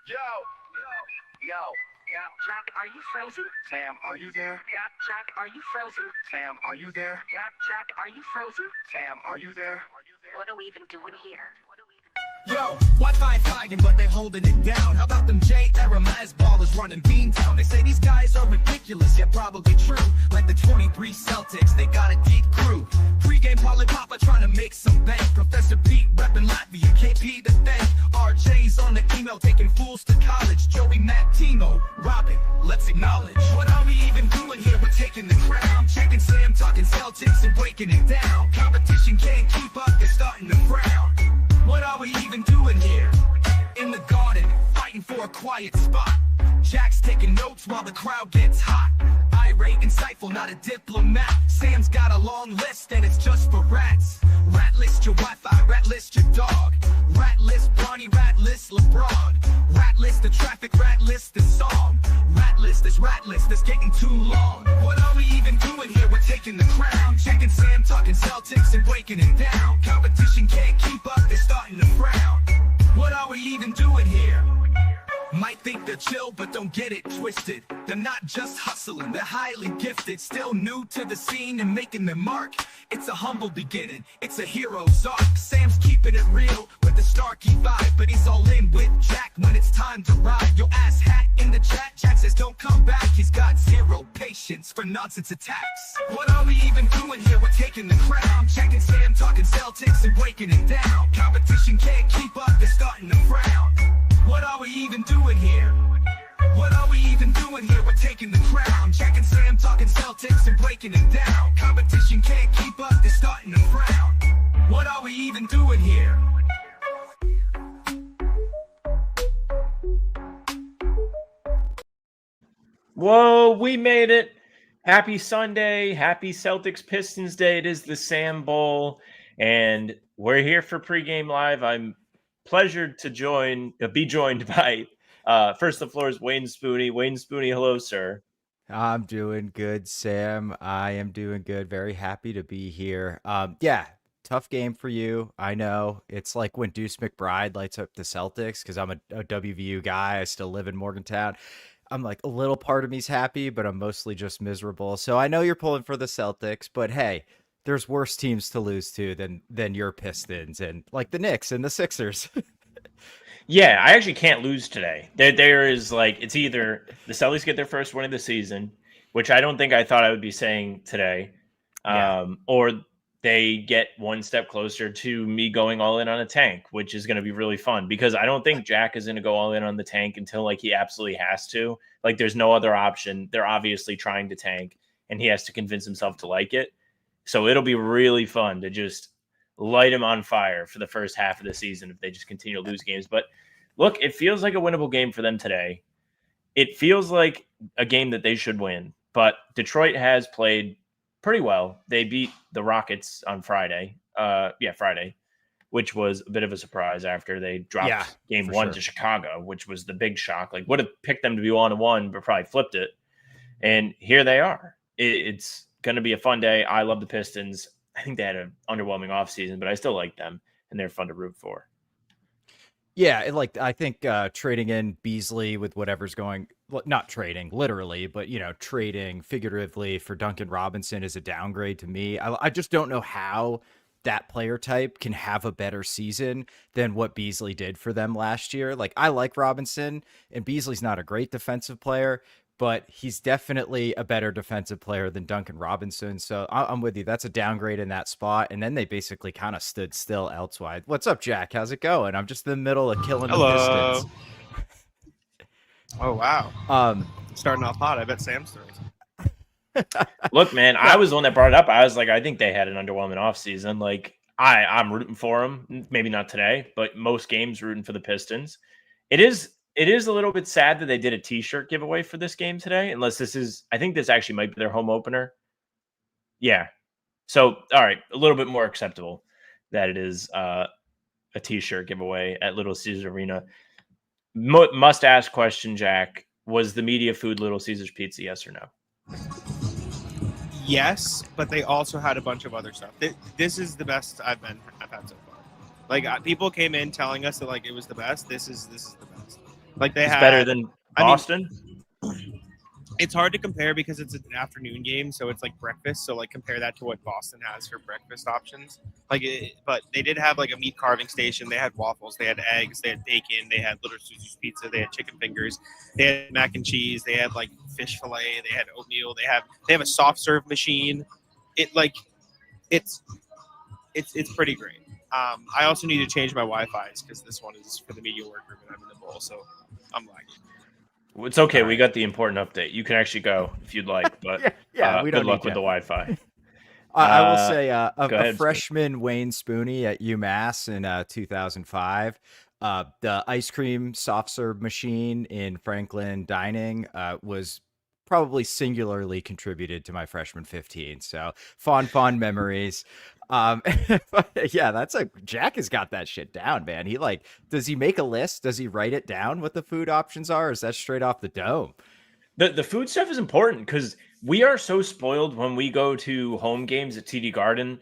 Yo. Yeah, Jack, are you frozen? Sam, are you there? Yeah, Jack, are you frozen? Sam, are you there? Yeah, Jack, are you frozen? Sam, are you there? What are we even doing here? Yo, Wi-Fi flagging, but they holding it down. How about them J-era Maz ballers running Beantown? They say these guys are ridiculous, yet probably true. Like the 23 Celtics, they got a deep crew. Pregame Polly Papa trying to make some bank. Professor Pete repping Latvia, KP to thank. RJ's on the email taking fools to college. Joey, Matt, Timo, Robin, let's acknowledge. What are we even doing here? We're taking the crown. Checking Sam, talking Celtics and breaking it down. Competition can't keep up, they're starting to frown. What are we even doing here? In the garden, fighting for a quiet spot. Jack's taking notes while the crowd gets hot. Irate, insightful, not a diplomat. Sam's got a long list and it's just for rats. Rat list your Wi-Fi, rat list your dog. Rat list Bronny, rat list LeBron. Rat list the traffic, rat list the song. Rat list that's getting too long. What are we even doing here? We're taking the crown. Checking Sam, talking Celtics and breaking it down. Competition can't keep up, they're starting to frown. What are we even doing here? Might think they're chill, but don't get it twisted. They're not just hustling, they're highly gifted. Still new to the scene and making their mark. It's a humble beginning, it's a hero's arc. Sam's keeping it real with the Starkey vibe, but he's all in with Jack when it's time to ride. Your ass hat in the chat, Jack says don't come back. He's got zero patience for nonsense attacks. What are we even doing here? We're taking the crown. Checking Sam, talking Celtics and breaking it down. Competition can't keep up, they're starting to frown. What are we even doing here? What are we even doing here? We're taking the crown. Jack and Sam talking Celtics and breaking it down. Competition can't keep up, they're starting to frown. What are we even doing here? Whoa, we made it. Happy Sunday. Happy Celtics Pistons Day. It is the Sam Bowl, and we're here for Pregame Live. I'm pleasured to be joined by first the floor is Wayne Spooney. Wayne Spooney, hello, sir. I'm doing good, Sam. I am doing good. Very happy to be here. Yeah, tough game for you. I know. It's like when Deuce McBride lights up the Celtics because I'm a WVU guy. I still live in Morgantown. I'm like a little part of me's happy, but I'm mostly just miserable. So I know you're pulling for the Celtics, but hey, there's worse teams to lose to than your Pistons and like the Knicks and the Sixers. Yeah, I actually can't lose today. There is like it's either the Celtics get their first win of the season, which I don't think I thought I would be saying today, or they get one step closer to me going all in on a tank, which is going to be really fun because I don't think Jack is going to go all in on the tank until like he absolutely has to. Like there's no other option. They're obviously trying to tank, and he has to convince himself to like it. So it'll be really fun to just light him on fire for the first half of the season if they just continue to lose games. But look, it feels like a winnable game for them today. It feels like a game that they should win. But Detroit has played pretty well. They beat the Rockets on Friday. Friday, which was a bit of a surprise after they dropped game one to Chicago, which was the big shock. Like would have picked them to be 1-1, but probably flipped it. And here they are. It's going to be a fun day. I love the Pistons. I think they had an underwhelming offseason, but I still like them, and they're fun to root for. Yeah, I think trading in Beasley with whatever's going, not trading literally, but trading figuratively for Duncan Robinson is a downgrade to me. I just don't know how that player type can have a better season than what Beasley did for them last year. Like I like Robinson, and Beasley's not a great defensive player, but he's definitely a better defensive player than Duncan Robinson. So I'm with you. That's a downgrade in that spot. And then they basically kind of stood still elsewise. What's up, Jack? How's it going? I'm just in the middle of killing the Pistons. Oh, wow. Starting off hot. I bet Sam's throws. Look, man, I was the one that brought it up. I was like, I think they had an underwhelming offseason. Like, I'm rooting for them. Maybe not today, but most games rooting for the Pistons. It is a little bit sad that they did a T-shirt giveaway for this game today, unless I think this actually might be their home opener. Yeah. So, all right, a little bit more acceptable that it is a T-shirt giveaway at Little Caesars Arena. Must ask question, Jack. Was the media food Little Caesars Pizza, yes or no? Yes, but they also had a bunch of other stuff. This is the best I've had so far. Like people came in telling us that like it was the best. This is the best. Like they It's had better than Boston. It's hard to compare because it's an afternoon game, so it's like breakfast. So like compare that to what Boston has for breakfast options. But they did have like a meat carving station. They had waffles, they had eggs, they had bacon, they had Little Susie's pizza, they had chicken fingers, they had mac and cheese, they had like fish fillet, they had oatmeal, they have a soft serve machine. It's pretty great. I also need to change my Wi-Fi's because this one is for the media workroom and I'm in the bowl, so I'm lagging. It's okay. We got the important update. You can actually go if you'd like, but we don't good luck need with the Wi-Fi. I will say go a ahead, freshman Wayne Spooney at UMass in 2005. The ice cream soft serve machine in Franklin Dining was probably singularly contributed to my freshman 15. So fond memories. Yeah, Jack has got that shit down, man. Does he make a list? Does he write it down what the food options are? Or is that straight off the dome? The food stuff is important because we are so spoiled when we go to home games at TD Garden.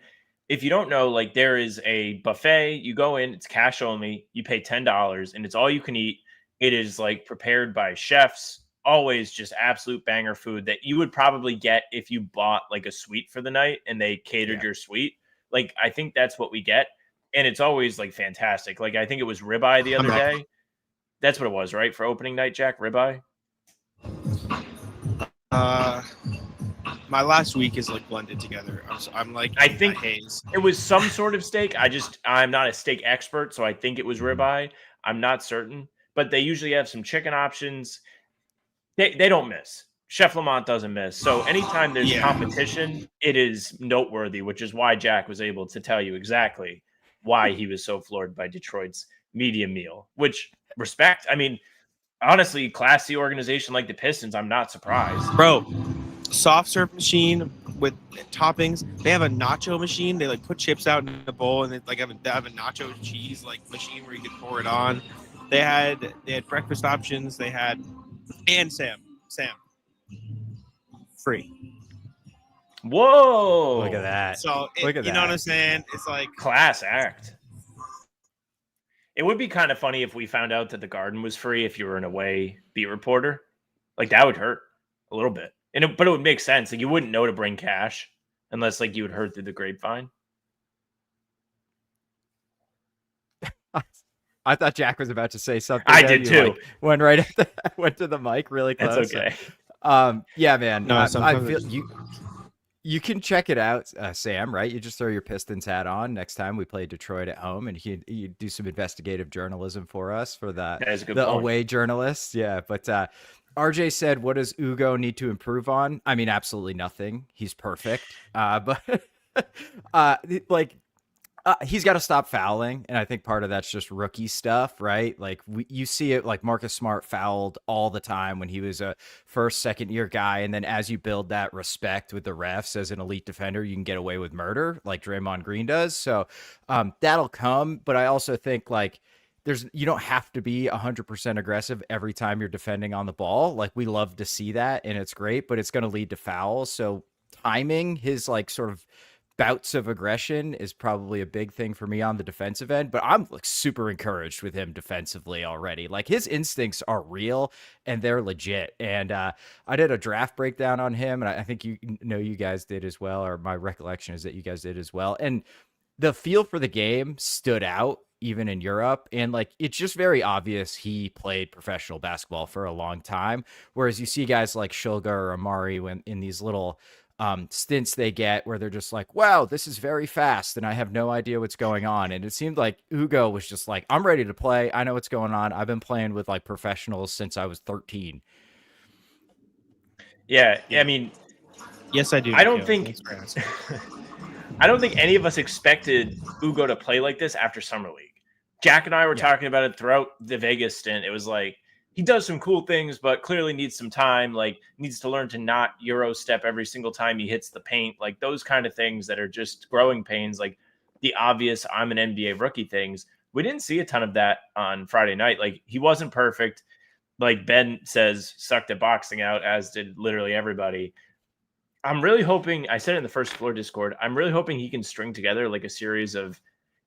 If you don't know, like there is a buffet, you go in, it's cash only, you pay $10 and it's all you can eat. It is like prepared by chefs, always just absolute banger food that you would probably get if you bought like a suite for the night and they catered your suite. Like, I think that's what we get. And it's always like fantastic. Like, I think it was ribeye the other day. That's what it was, right? For opening night, Jack, ribeye? My last week is like blended together. I'm like, I think haze. It was some sort of steak. I'm not a steak expert, so I think it was ribeye. I'm not certain, but they usually have some chicken options. They don't miss. Chef Lamont doesn't miss. So anytime there's competition, it is noteworthy, which is why Jack was able to tell you exactly why he was so floored by Detroit's medium meal, which respect. I mean, honestly, classy organization like the Pistons, I'm not surprised. Bro, soft serve machine with toppings. They have a nacho machine. They like put chips out in a bowl and they have a nacho cheese like machine where you can pour it on. They had breakfast options. And Sam. Free. Whoa. Look at that. So you know what I'm saying? It's like class act. It would be kind of funny if we found out that the Garden was free if you were an away beat reporter. Like that would hurt a little bit. But it would make sense. Like you wouldn't know to bring cash unless like you had heard through the grapevine. I thought Jack was about to say something. I did too. Went to the mic really close. That's okay. Yeah, man. No, I feel you can check it out, Sam. Right? You just throw your Pistons hat on next time we play Detroit at home, and you do some investigative journalism for us for the away journalists. Yeah, but RJ said, "What does Ugo need to improve on?" I mean, absolutely nothing. He's perfect. But he's got to stop fouling, and I think part of that's just rookie stuff, right? Like you see it, like Marcus Smart fouled all the time when he was a second year guy, and then as you build that respect with the refs as an elite defender, you can get away with murder like Draymond Green does. So that'll come, but I also think like you don't have to be 100% aggressive every time you're defending on the ball. Like we love to see that, and it's great, but it's going to lead to fouls. So timing his like sort of bouts of aggression is probably a big thing for me on the defensive end, but I'm like super encouraged with him defensively already. Like his instincts are real and they're legit. And I did a draft breakdown on him, and I think you guys did as well, or my recollection is that you guys did as well. And the feel for the game stood out even in Europe. And like, it's just very obvious he played professional basketball for a long time. Whereas you see guys like Shulga or Amari when in these little stints they get where they're just like, wow, this is very fast and I have no idea what's going on. And it seemed like Ugo was just like, I'm ready to play. I know what's going on. I've been playing with like professionals since I was 13. Yeah. I mean, yes, I do. I don't think any of us expected Ugo to play like this after Summer League. Jack and I were talking about it throughout the Vegas stint. It was like, he does some cool things, but clearly needs some time, like needs to learn to not Euro step every single time he hits the paint, like those kind of things that are just growing pains, like the obvious I'm an NBA rookie things. We didn't see a ton of that on Friday night. Like he wasn't perfect. Like Ben says, sucked at boxing out, as did literally everybody. I'm really hoping, I said it in the first floor Discord, I'm really hoping he can string together like a series of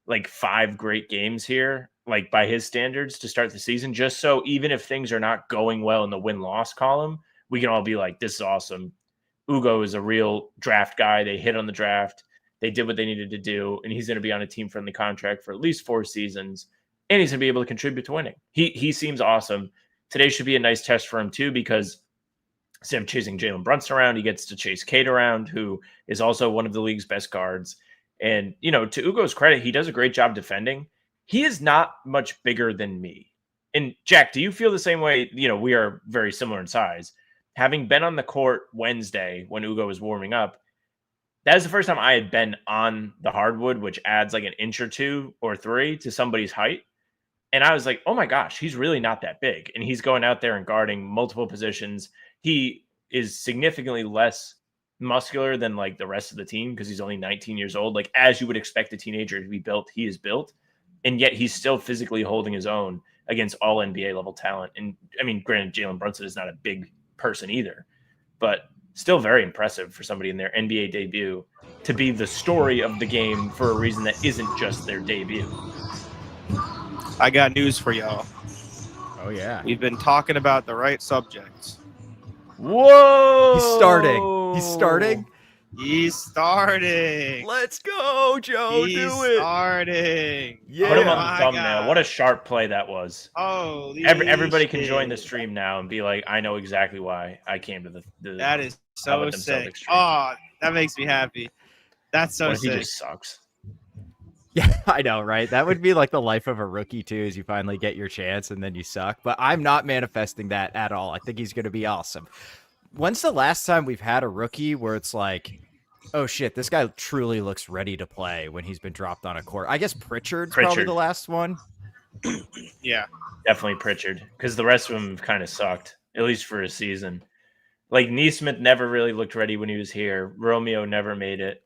like 5 great games here like by his standards to start the season, just so even if things are not going well in the win-loss column, we can all be like, this is awesome. Ugo is a real draft guy. They hit on the draft. They did what they needed to do, and he's going to be on a team-friendly contract for at least 4 seasons, and he's going to be able to contribute to winning. He seems awesome. Today should be a nice test for him too, because instead of chasing Jalen Brunson around, he gets to chase Cade around, who is also one of the league's best guards. And, you know, to Ugo's credit, he does a great job defending. He is not much bigger than me. And Jack, do you feel the same way? You know, we are very similar in size. Having been on the court Wednesday when Ugo was warming up, that is the first time I had been on the hardwood, which adds like an inch or 2 or 3 to somebody's height. And I was like, oh my gosh, he's really not that big. And he's going out there and guarding multiple positions. He is significantly less muscular than like the rest of the team because he's only 19 years old. Like, as you would expect a teenager to be built, he is built. And yet he's still physically holding his own against all NBA level talent. And I mean, granted, Jalen Brunson is not a big person either, but still very impressive for somebody in their NBA debut to be the story of the game for a reason that isn't just their debut. I got news for y'all. Oh, yeah. We've been talking about the right subjects. Whoa! He's starting. He's starting. He's starting. Let's go, Joe. He's Do it. starting. Yeah. Put him on my the thumbnail. God. What a sharp play that was. Holy Everybody can shit. join the stream now and be like, I know exactly why I came to the That is so Let them sick. Celtics stream. Oh, that makes me happy. That's so What if he sick. just sucks? Yeah, I know, right? That would be like the life of a rookie too, is you finally get your chance and then you suck. But I'm not manifesting that at all. I think he's going to be awesome. When's the last time we've had a rookie where it's like, oh shit, this guy truly looks ready to play when he's been dropped on a court? I guess Pritchard's probably Pritchard. the last one. Yeah. Definitely Pritchard, because the rest of them kind of sucked, at least for a season. Like Neesmith never really looked ready when he was here. Romeo never made it.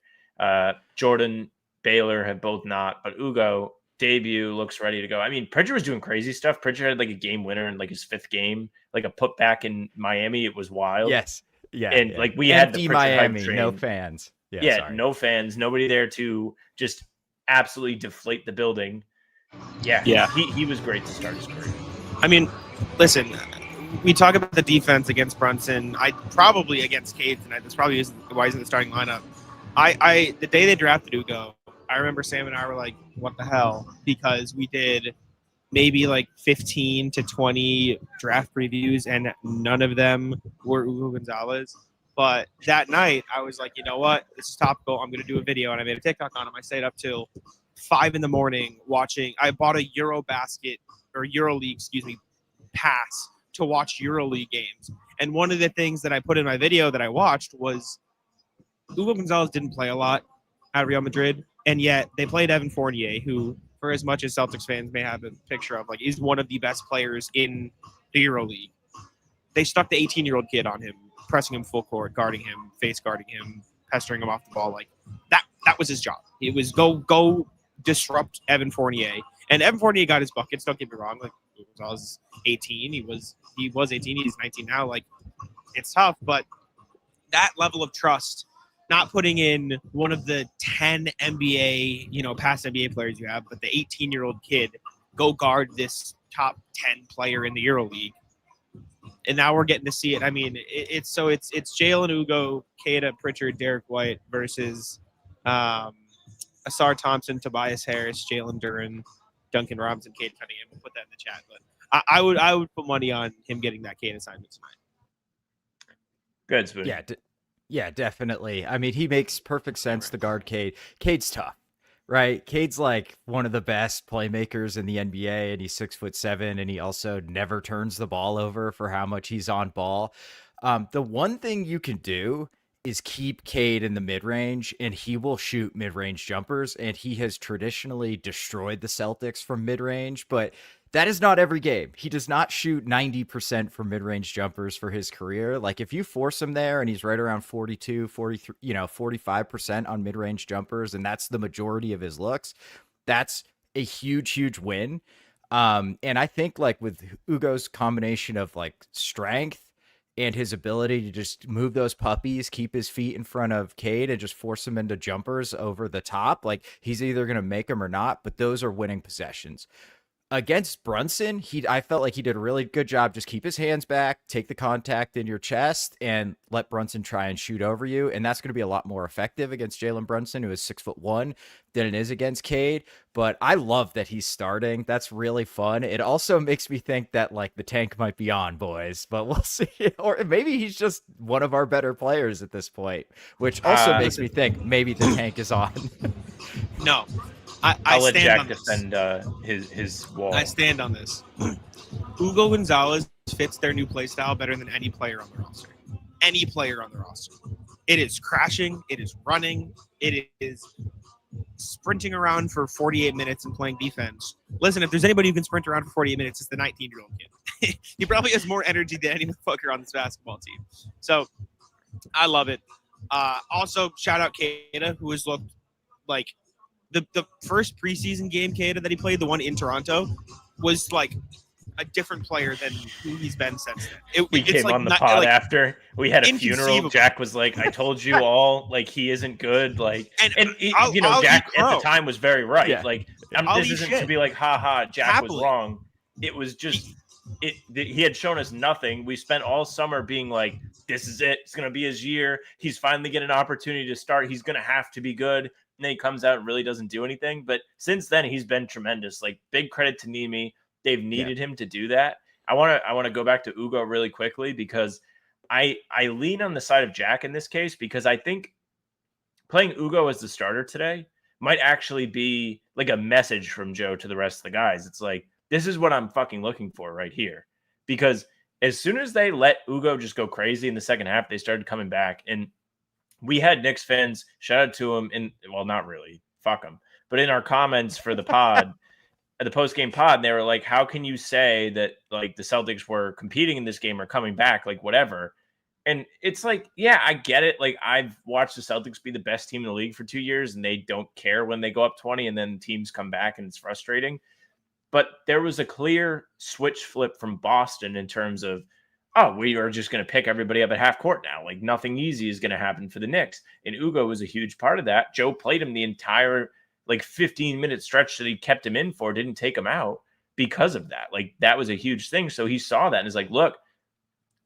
Jordan, Baylor have both not, but Ugo debut looks ready to go. I mean, Pritchard was doing crazy stuff. Pritchard had like a game winner in like his 5th game, like a putback in Miami. It was wild. Yes. Yeah. And yeah. like we had Empty the Pritchard hype Miami, train. no fans. Yeah, sorry. no fans, nobody there to just absolutely deflate the building. Yeah. He was great to start his career. I mean, listen, we talk about the defense against Brunson. I probably against Cade tonight. That's probably why he's in the starting lineup. I the day they drafted Ugo, I remember Sam and I were like, what the hell? Because we did maybe like 15 to 20 draft previews, and none of them were Ugo Gonzalez. But that night, I was like, you know what? This is topical. I'm going to do a video, and I made a TikTok on him. I stayed up till 5 in the morning watching. I bought a EuroLeague, pass to watch EuroLeague games. And one of the things that I put in my video that I watched was Ugo Gonzalez didn't play a lot at Real Madrid, and yet they played Evan Fournier, who, for as much as Celtics fans may have a picture of, like, is one of the best players in the EuroLeague. They stuck the 18-year-old kid on him, pressing him full court, guarding him, face guarding him, pestering him off the ball. Like that was his job. It was go disrupt Evan Fournier. And Evan Fournier got his buckets, don't get me wrong. Like, I was 18. He was 18. He's 19 now. Like, it's tough, but that level of trust, not putting in one of the 10 NBA, past NBA players you have, but the 18-year-old kid go guard this top 10 player in the EuroLeague. And now we're getting to see it. I mean, it's Jalen, Ugo, Keita, Pritchard, Derek White versus Asar Thompson, Tobias Harris, Jalen Duren, Duncan Robinson, Cade Cunningham. We'll put that in the chat. But I would put money on him getting that Cade assignment tonight. Good, Spoon. Yeah. Yeah, definitely. I mean, he makes perfect sense to guard Cade. Cade's tough, right? Cade's like one of the best playmakers in the NBA, and he's 6'7", and he also never turns the ball over for how much he's on ball. The one thing you can do is keep Cade in the mid-range, and he will shoot mid-range jumpers, and he has traditionally destroyed the Celtics from mid-range, but that is not every game. He does not shoot 90% from mid-range jumpers for his career. Like, if you force him there and he's right around 42, 43, 45% on mid-range jumpers, and that's the majority of his looks, that's a huge, huge win. And I think, like, with Ugo's combination of like strength and his ability to just move those puppies, keep his feet in front of Cade, and just force him into jumpers over the top, like, he's either going to make them or not, but those are winning possessions. against Brunson, I felt like he did a really good job. Just keep his hands back, take the contact in your chest, and let Brunson try and shoot over you. And that's going to be a lot more effective against Jalen Brunson, who is 6'1", than it is against Cade. But I love that he's starting. That's really fun. It also makes me think that like the tank might be on, boys, but we'll see. Or maybe he's just one of our better players at this point, which also makes me think maybe the tank is on. No, I'll let stand Jack on this. defend his wall. I stand on this. Hugo Gonzalez fits their new play style better than any player on the roster. Any player on the roster. It is crashing. It is running. It is sprinting around for 48 minutes and playing defense. Listen, if there's anybody who can sprint around for 48 minutes, it's the 19-year-old kid. He probably has more energy than any motherfucker on this basketball team. So I love it. Also, shout out Keita, who has looked like the first preseason game, Keita, that he played, the one in Toronto, was like a different player than who he's been since then. We came on the pod after we had a funeral. Jack was like, "I told you all, like he isn't good." Like, and Jack at the time was very right. Yeah. Like, this isn't to be like, "Ha, Jack was wrong." It was just he had shown us nothing. We spent all summer being like, "This is it. It's gonna be his year. He's finally getting an opportunity to start. He's gonna have to be good." And then he comes out and really doesn't do anything. But since then, he's been tremendous. Like, big credit to Nimi. They've needed him to do that. I want to go back to Ugo really quickly because I lean on the side of Jack in this case because I think playing Ugo as the starter today might actually be like a message from Joe to the rest of the guys. It's like, this is what I'm fucking looking for right here. Because as soon as they let Ugo just go crazy in the second half, they started coming back. And we had Knicks fans, shout out to them, well, not really, fuck them, but in our comments for the pod, at the post-game pod, they were like, how can you say that like the Celtics were competing in this game or coming back, like whatever? And it's like, yeah, I get it. Like, I've watched the Celtics be the best team in the league for 2 years, and they don't care when they go up 20 and then teams come back and it's frustrating. But there was a clear switch flip from Boston in terms of, oh, we are just going to pick everybody up at half court now. Like, nothing easy is going to happen for the Knicks. And Ugo was a huge part of that. Joe played him the entire 15-minute stretch that he kept him in for, didn't take him out because of that. Like, that was a huge thing. So he saw that and is like, look,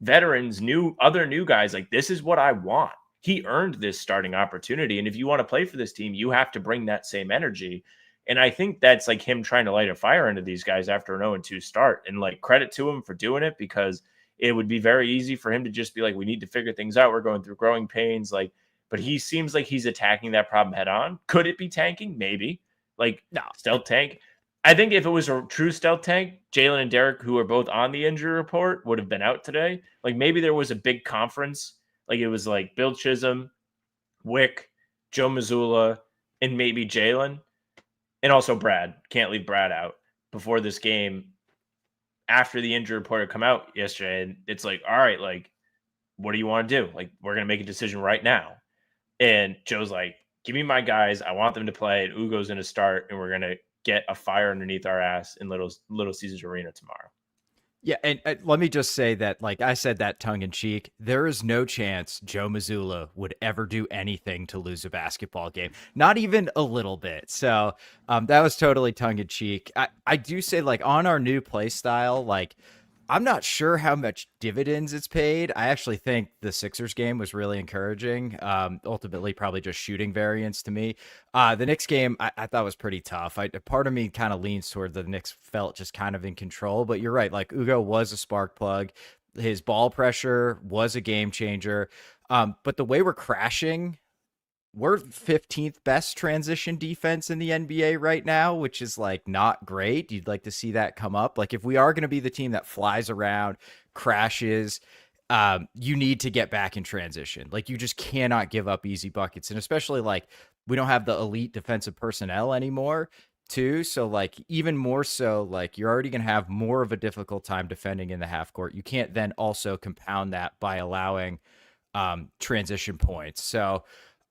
veterans, other new guys, like, this is what I want. He earned this starting opportunity. And if you want to play for this team, you have to bring that same energy. And I think that's like him trying to light a fire into these guys after an 0-2 start. And like, credit to him for doing it, because it would be very easy for him to just be like, we need to figure things out. We're going through growing pains. Like, but he seems like he's attacking that problem head on. Could it be tanking? Maybe. Like, no, stealth tank. I think if it was a true stealth tank, Jalen and Derek, who are both on the injury report, would have been out today. Like, maybe there was a big conference. Like, it was like Bill Chisholm, Wick, Joe Mazzulla, and maybe Jalen. And also Brad. Can't leave Brad out before this game. After the injury report had come out yesterday, and it's like, all right, like, what do you want to do? Like, we're going to make a decision right now. And Joe's like, give me my guys. I want them to play. And Ugo's going to start, and we're going to get a fire underneath our ass in Little Caesars Arena tomorrow. Yeah, and let me just say that, like I said that tongue-in-cheek, there is no chance Joe Mazzulla would ever do anything to lose a basketball game. Not even a little bit. So that was totally tongue-in-cheek. I do say, like, on our new play style, like, I'm not sure how much dividends it's paid. I actually think the Sixers game was really encouraging. Ultimately, probably just shooting variance to me. The Knicks game, I thought was pretty tough. Part of me kind of leans toward the Knicks felt just kind of in control. But you're right. Like, Ugo was a spark plug. His ball pressure was a game changer. But the way we're crashing, we're 15th best transition defense in the NBA right now, which is like not great. You'd like to see that come up. Like, if we are going to be the team that flies around, crashes, you need to get back in transition. Like, you just cannot give up easy buckets. And especially, like, we don't have the elite defensive personnel anymore too. So, like, even more so, like, you're already going to have more of a difficult time defending in the half court. You can't then also compound that by allowing transition points. So,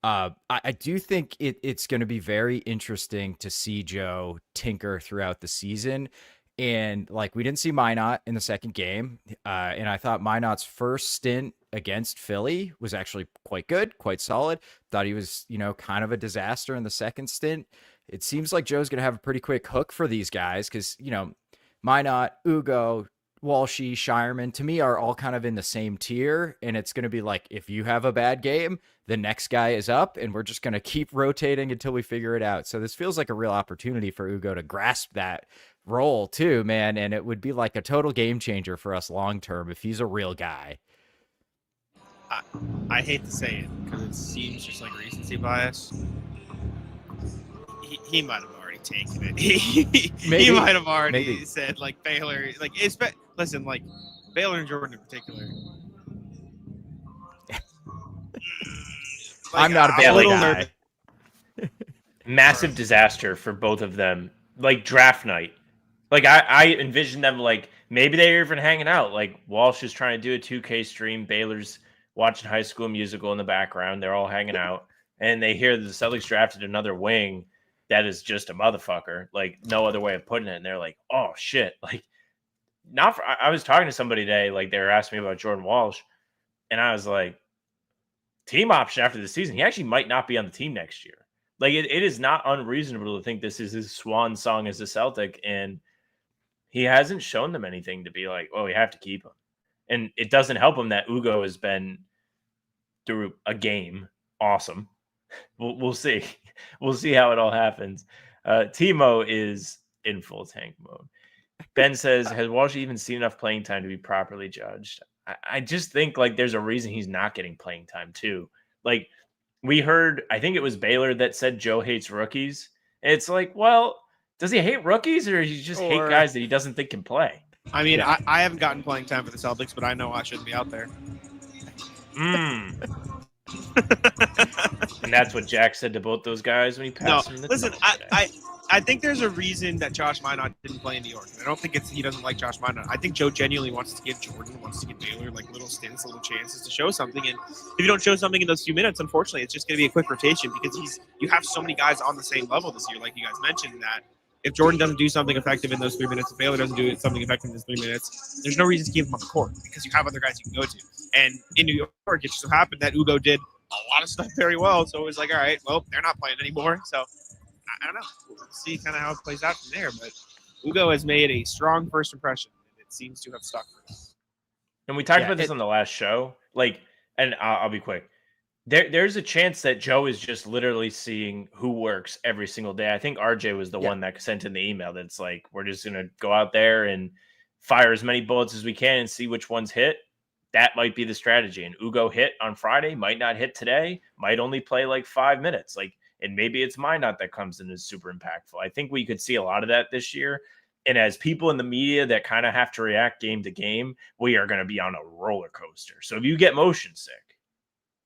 I do think it's going to be very interesting to see Joe tinker throughout the season. And, like, we didn't see Minot in the second game. And I thought Minot's first stint against Philly was actually quite good, quite solid. Thought he was, kind of a disaster in the second stint. it seems like Joe's going to have a pretty quick hook for these guys because, Minot, Ugo, Walshy, Shireman, to me, are all kind of in the same tier. And it's going to be like, if you have a bad game, the next guy is up, and we're just going to keep rotating until we figure it out. So this feels like a real opportunity for Ugo to grasp that role too, man. And it would be like a total game changer for us long term if he's a real guy. I hate to say it because it seems just like recency bias. He might have already taken it. He might have already said like Baylor, like listen, like Baylor and Jordan in particular. I'm not a Baylor guy. Massive disaster for both of them. Like draft night. Like I envision them like maybe they're even hanging out. Like Walsh is trying to do a 2K stream. Baylor's watching High School Musical in the background. They're all hanging out. And they hear that the Celtics drafted another wing that is just a motherfucker. Like no other way of putting it. And they're like, oh shit. Like I was talking to somebody today, like they were asking me about Jordan Walsh. And I was like, team option after the season. He actually might not be on the team next year. Like it is not unreasonable to think this is his swan song as a Celtic, and he hasn't shown them anything to be like, oh, we have to keep him. And it doesn't help him that Ugo has been through a game. Awesome. We'll see. We'll see how it all happens. Timo is in full tank mode. Ben says, has Walsh even seen enough playing time to be properly judged? I just think like there's a reason he's not getting playing time too. Like we heard, I think it was Baylor that said Joe hates rookies. And it's like, well, does he hate rookies or does he just hate guys that he doesn't think can play? I mean, yeah. I haven't gotten playing time for the Celtics, but I know I shouldn't be out there. And that's what Jack said to both those guys when he passed him. Listen, I think there's a reason that Josh Minot didn't play in New York. I don't think he doesn't like Josh Minot. I think Joe genuinely wants to give Jordan, wants to give Baylor like little stints, little chances to show something. And if you don't show something in those few minutes, unfortunately, it's just going to be a quick rotation because you have so many guys on the same level this year, like you guys mentioned, that if Jordan doesn't do something effective in those 3 minutes, if Baylor doesn't do something effective in those 3 minutes, there's no reason to keep him on the court because you have other guys you can go to. And in New York, it just so happened that Ugo did a lot of stuff very well. So it was like, all right, well, they're not playing anymore. So I don't know. We'll see kind of how it plays out from there. But Ugo has made a strong first impression, and it seems to have stuck for him. And we talked about this on the last show. Like, and I'll be quick. There's a chance that Joe is just literally seeing who works every single day. I think RJ was the one that sent in the email that's like, we're just going to go out there and fire as many bullets as we can and see which ones hit. That might be the strategy. And Ugo hit on Friday, might not hit today, might only play like 5 minutes. Like, and maybe it's Minot that comes in as super impactful. I think we could see a lot of that this year. And as people in the media that kind of have to react game to game, we are going to be on a roller coaster. So if you get motion sick,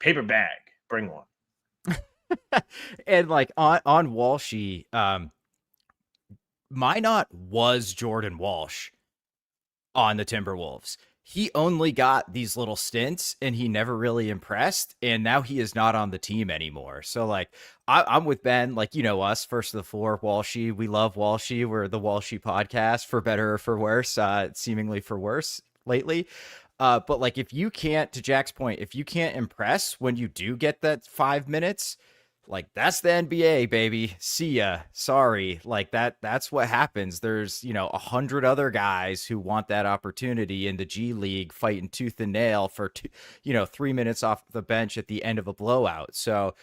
paper bag, bring one. And like on Walshy, Minot was Jordan Walsh on the Timberwolves. He only got these little stints and he never really impressed. And now he is not on the team anymore. So like I'm with Ben, like, you know, us first of the four, Walshy. We love Walshy. We're the Walshy podcast, for better or for worse, seemingly for worse lately. But like, if you can't, to Jack's point, if you can't impress when you do get that 5 minutes, like that's the NBA, baby. See ya. Sorry. Like that's what happens. There's, 100 other guys who want that opportunity in the G League fighting tooth and nail for 3 minutes off the bench at the end of a blowout. So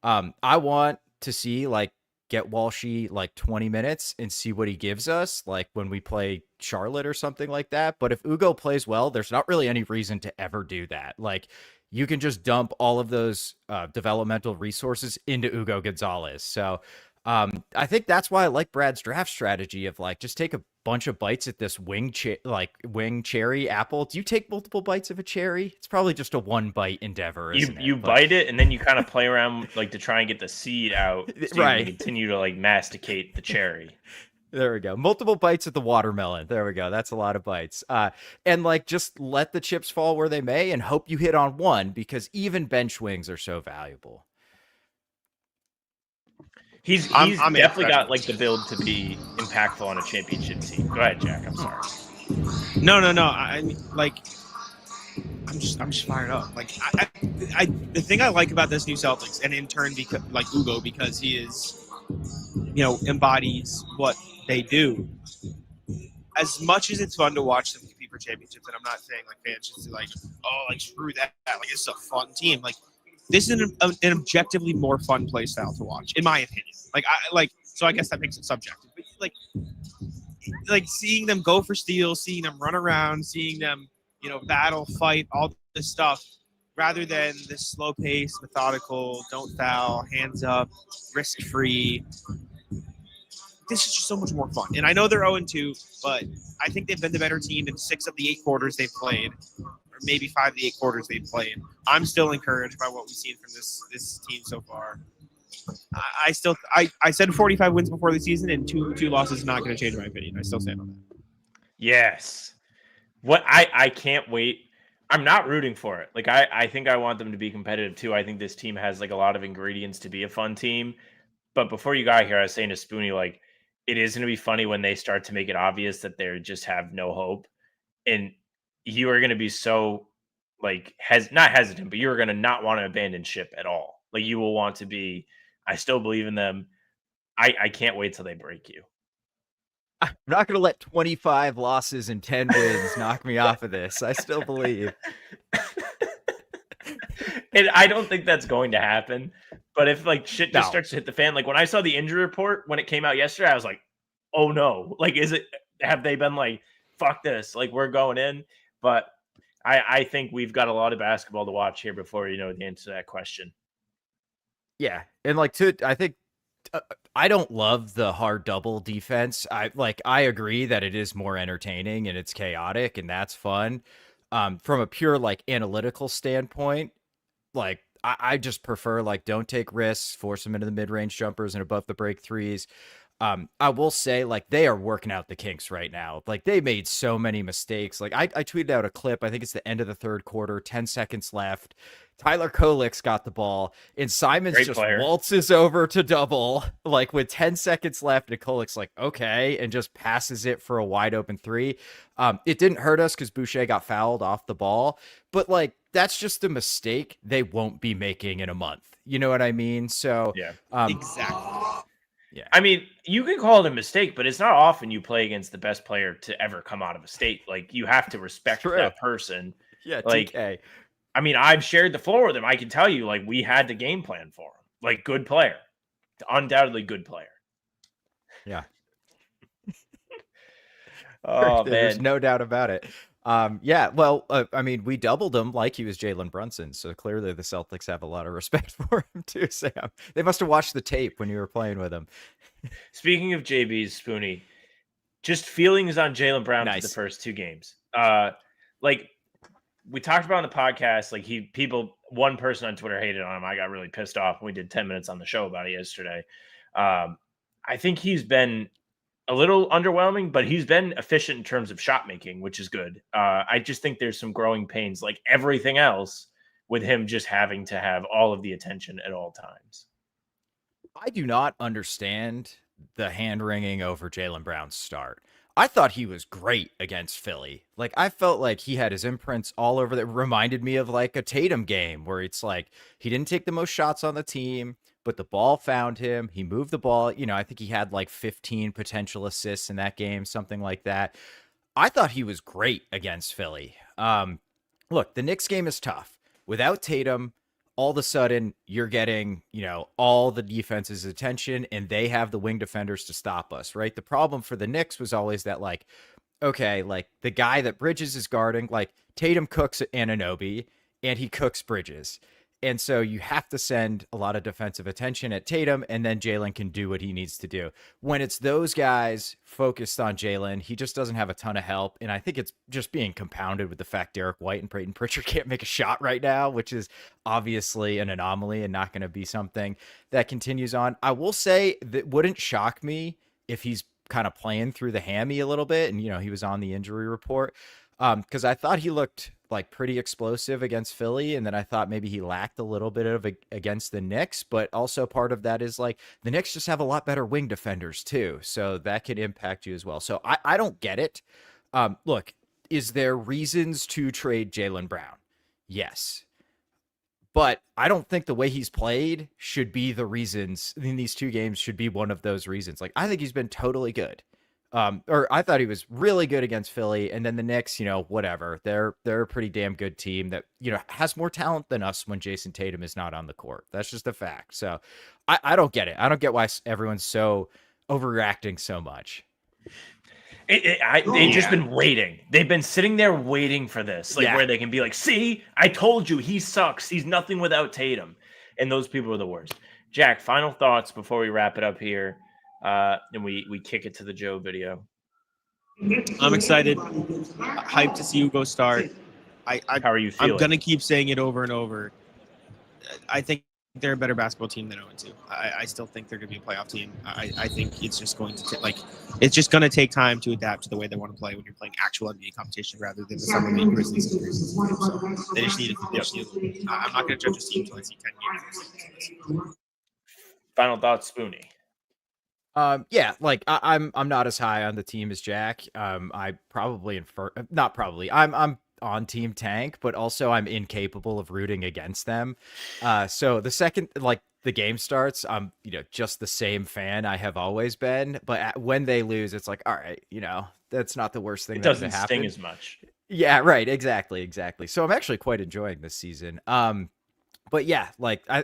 I want to see like get Walshy like 20 minutes and see what he gives us, like when we play Charlotte or something like that. But if Ugo plays well, there's not really any reason to ever do that. Like you can just dump all of those developmental resources into Ugo Gonzalez. So I think that's why I like Brad's draft strategy of like, just take a bunch of bites at this wing cherry apple. Do you take multiple bites of a cherry? It's probably just a 1 bite endeavor. You bite it and then you kind of play around like to try and get the seed out. So right. You can continue to like masticate the cherry. There we go. Multiple bites at the watermelon. There we go. That's a lot of bites. And like, just let the chips fall where they may and hope you hit on one, because even bench wings are so valuable. He's definitely got like the build to be impactful on a championship team. Go ahead, Jack. I'm sorry. No. I'm just fired up. Like the thing I like about this new Celtics, and in turn because like Ugo, because he is embodies what they do. As much as it's fun to watch them compete for championships, and I'm not saying like fans just like, oh, like screw that, like it's a fun team. Like this is an objectively more fun play style to watch, in my opinion. So I guess that makes it subjective. But like seeing them go for steals, seeing them run around, seeing them battle, fight, all this stuff, rather than this slow pace, methodical, don't foul, hands up, risk free. This is just so much more fun. And I know they're 0-2, but I think they've been the better team in 6 of the 8 quarters they've played, or maybe 5 of the 8 quarters they've played. I'm still encouraged by what we've seen from this team so far. I said 45 wins before the season, and two losses is not going to change my opinion. I still stand on that. Yes. What I can't wait. I'm not rooting for it. Like I think I want them to be competitive too. I think this team has like a lot of ingredients to be a fun team. But before you got here, I was saying to Spoonie, like, it is going to be funny when they start to make it obvious that they just have no hope. And you are going to be so, like, not hesitant, but you're going to not want to abandon ship at all. Like, you will want to be, I still believe in them. I can't wait till they break you. I'm not going to let 25 losses and 10 wins knock me off of this. I still believe. And I don't think that's going to happen. But if like shit just starts to hit the fan, like when I saw the injury report when it came out yesterday, I was like, oh no. Like, have they been like, fuck this? Like, we're going in. But I think we've got a lot of basketball to watch here before you know the answer to that question. Yeah. And like, I think I don't love the hard double defense. I agree that it is more entertaining and it's chaotic and that's fun. From a pure like analytical standpoint, like I just prefer like don't take risks, force them into the mid-range jumpers and above the break threes. I will say like they are working out the kinks right now. Like they made so many mistakes. Like I tweeted out a clip. I think it's the end of the third quarter, 10 seconds left. Tyler Kolik's got the ball and Simons just waltzes over to double like with 10 seconds left. And Kolik's like, okay. And just passes it for a wide open three. It didn't hurt us because Boucher got fouled off the ball, but like, that's just a mistake they won't be making in a month. You know what I mean? So yeah, exactly. Yeah. I mean, you can call it a mistake, but it's not often you play against the best player to ever come out of a state. Like you have to respect that person. Yeah. Like, TK. I mean, I've shared the floor with him. I can tell you, like, we had the game plan for him. Like, good player. Undoubtedly good player. Yeah. Oh, There's man. no doubt about it. Yeah, well, I mean, we doubled him like he was Jalen Brunson, so clearly the Celtics have a lot of respect for him too, Sam. They must have watched the tape when you were playing with him. Speaking of JB's, Spoonie, just feelings on Jaylen Brown for the first 2 games. Like we talked about on the podcast, like one person on Twitter hated on him. I got really pissed off when we did 10 minutes on the show about it yesterday. I think he's been a little underwhelming, but he's been efficient in terms of shot making, which is good. I just think there's some growing pains, like everything else, with him just having to have all of the attention at all times. I do not understand the hand-wringing over Jaylen Brown's start. I thought he was great against Philly. Like, I felt like he had his imprints all over that. Reminded me of like a Tatum game where it's like he didn't take the most shots on the team, but the ball found him. He moved the ball. You know, I think he had like 15 potential assists in that game, something like that. I thought he was great against Philly. Look, the Knicks game is tough. Without Tatum, all of a sudden you're getting, all the defense's attention and they have the wing defenders to stop us, right? The problem for the Knicks was always that like, okay, like the guy that Bridges is guarding, like Tatum cooks Anunoby and he cooks Bridges. And so you have to send a lot of defensive attention at Tatum, and then Jaylen can do what he needs to do. When it's those guys focused on Jaylen, he just doesn't have a ton of help. And I think it's just being compounded with the fact Derek White and Peyton Pritchard can't make a shot right now, which is obviously an anomaly and not going to be something that continues on. I will say that wouldn't shock me if he's kind of playing through the hammy a little bit. And, he was on the injury report because I thought he looked like pretty explosive against Philly. And then I thought maybe he lacked a little bit of against the Knicks, but also part of that is like the Knicks just have a lot better wing defenders too. So that could impact you as well. So I don't get it. Look, is there reasons to trade Jaylen Brown? Yes. But I don't think the way he's played should be the reasons in these 2 games should be one of those reasons. Like, I think he's been totally good. Or I thought he was really good against Philly, and then the Knicks, whatever. They're a pretty damn good team that, has more talent than us when Jason Tatum is not on the court. That's just a fact. So I don't get it. I don't get why everyone's so overreacting so much. They've just been waiting. They've been sitting there waiting for this, where they can be like, see, I told you he sucks. He's nothing without Tatum. And those people are the worst. Jack, final thoughts before we wrap it up here. And we kick it to the Joe video. I'm excited. Hyped to see Hugo start. How are you feeling? I'm going to keep saying it over and over. I think they're a better basketball team than 0-2. I still think they're going to be a playoff team. I think it's just going to take time to adapt to the way they want to play when you're playing actual NBA competition rather than the Summer League Grizzlies. So they just need to. I'm not going to judge this team until I see 10 games. Final thoughts, Spoonie. Yeah, like I'm not as high on the team as Jack. I'm on Team Tank, but also I'm incapable of rooting against them. So the second the game starts, I'm just the same fan I have always been. But when they lose, it's like, all right, that's not the worst thing that could happen. It doesn't sting as much. Yeah, right. Exactly. So I'm actually quite enjoying this season. But yeah,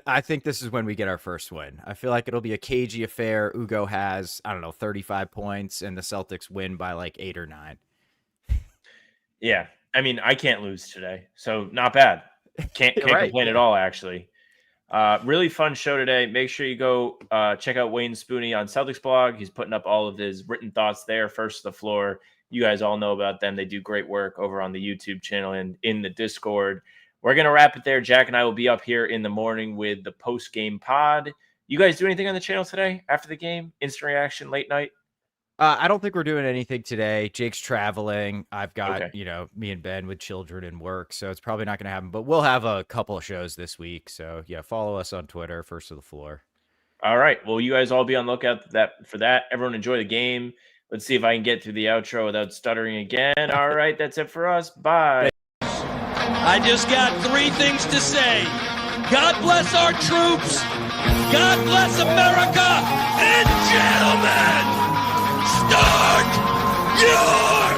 I think this is when we get our first win. I feel like it'll be a cagey affair. Ugo has, 35 points, and the Celtics win by 8 or 9. Yeah. I mean, I can't lose today, so not bad. Can't complain at all, actually. Really fun show today. Make sure you go check out Wayne Spoonie on Celtics blog. He's putting up all of his written thoughts there, first to the floor. You guys all know about them. They do great work over on the YouTube channel and in the Discord. We're going to wrap it there. Jack and I will be up here in the morning with the post-game pod. You guys do anything on the channel today after the game? Instant reaction, late night? I don't think we're doing anything today. Jake's traveling. I've got, me and Ben with children and work, so it's probably not going to happen. But we'll have a couple of shows this week. So, yeah, follow us on Twitter, First to the Floor. All right. Well, you guys all be on lookout for that. Everyone enjoy the game. Let's see if I can get through the outro without stuttering again. All right. That's it for us. Bye. I just got 3 things to say. God bless our troops. God bless America. And gentlemen, start your